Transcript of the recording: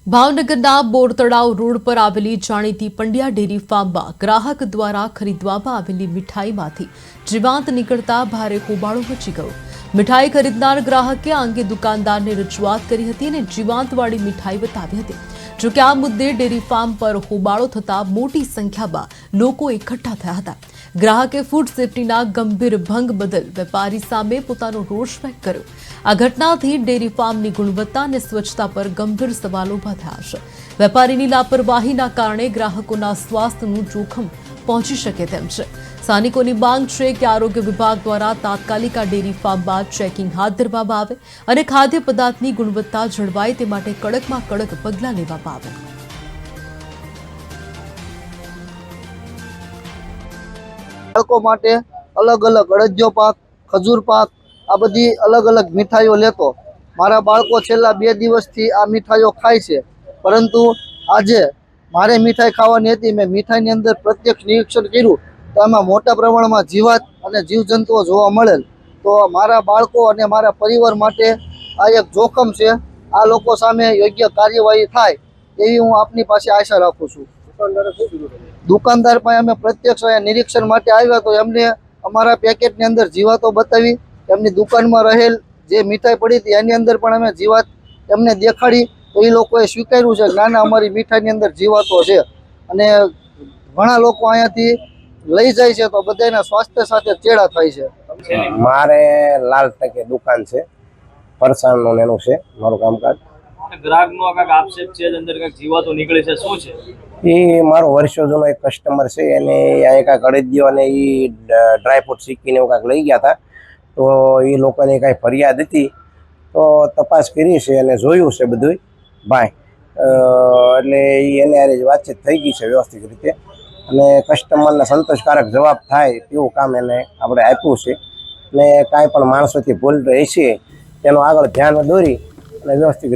ભાવનગરના બોરતળાવ રોડ પર આવેલી જાણીતી પંડ્યા ડેરી ફાર્મમાં ગ્રાહક દ્વારા ખરીદવામાં આવેલી મીઠાઈમાંથી જીવાંત નીકળતા ભારે હોબાળો મચી ગયો। મીઠાઈ ખરીદનાર ગ્રાહકે આ અંગે દુકાનદારને રજૂઆત કરી હતી અને જીવાંતવાળી મીઠાઈ બતાવી હતી। જો કે આ મુદ્દે ડેરી ફાર્મ પર હોબાળો થતા મોટી સંખ્યામાં લોકો એકઠા થયા હતા। ગ્રાહકે ફૂડ સેફ્ટીના ગંભીર ભંગ બદલ વેપારી સામે પોતાનો રોષ વ્યક્ત કર્યો। આ ઘટનાથી ડેરી ફાર્મની ગુણવત્તા અને સ્વચ્છતા પર ગંભીર સવાલો ઉભા થયા છે। વેપારીની લાપરવાહીના કારણે ગ્રાહકોના સ્વાસ્થ્યનું જોખમ પહોંચી શકે તેમ છે। સ્થાનિકોની માંગ છે કે આરોગ્ય વિભાગ દ્વારા તાત્કાલિક આ ડેરી ફાર્મમાં ચેકિંગ હાથ ધરવામાં આવે અને ખાદ્ય પદાર્થની ગુણવત્તા જળવાય તે માટે કડકમાં કડક પગલાં લેવામાં આવે। બાળકો માટે અલગ અલગ અડદિયો પાક, ખજૂર પાક, આ બધી અલગ અલગ મીઠાઈઓ લેતો મારા બાળકો છેલ્લા 2 દિવસથી આ મીઠાઈઓ ખાય છે। પરંતુ આજે મારે મીઠાઈ ખાવાની હતી, મેં મીઠાઈની અંદર પ્રત્યક્ષ નિરીક્ષણ કર્યું તો આમાં મોટા પ્રમાણમાં જીવાત અને જીવજંતુઓ જોવા મળેલ। તો મારા બાળકો અને મારા પરિવાર માટે આ એક જોખમ છે। આ લોકો સામે યોગ્ય કાર્યવાહી થાય એવી હું આપની પાસે આશા રાખું છું। દુકાનદાર પાસે અમે પ્રત્યક્ષ નિરીક્ષણ માટે આવ્યા તો એમને અમારા પેકેટની અંદર જીવાતો બતાવી, એમની દુકાનમાં રહેલ જે મીઠાઈ પડી હતી એની અંદર પણ અમે જીવાત એમને દેખાડી તો એ લોકોએ સ્વીકાર્યું છે કે ના અમારી મીઠાઈની અંદર જીવાતો છે। અને ઘણા લોકો અહીંયાથી લઈ જાય છે તો બધાના સ્વાસ્થ્ય સાથે ચેડા થાય છે। મારે લાલ ટકે દુકાન છે, ફરસાણનું એનું છે મારું કામકાજ। ગ્રાહકનો કાંઈક આક્ષેપ છે, અંદર કાંઈક જીવાતો નીકળે છે, શું છે? એ મારો વર્ષો જૂનો એક કસ્ટમર છે, એને અહીંયા કાંઈક અડદિયો અને એ ડ્રાયફ્રૂટ શીખીને એવું કાંઈક લઈ ગયા હતા। તો એ લોકોને કાંઈ ફરિયાદ હતી તો તપાસ કરી છે અને જોયું છે બધું ભાઈ, એટલે એને હારે વાતચીત થઈ ગઈ છે વ્યવસ્થિત રીતે અને કસ્ટમરને સંતોષકારક જવાબ થાય તેવું કામ એને આપણે આપ્યું છે। અને કાંઈ પણ માણસોથી ભૂલ રહેશે તેનું આગળ ધ્યાન દોરી અને વ્યવસ્થિત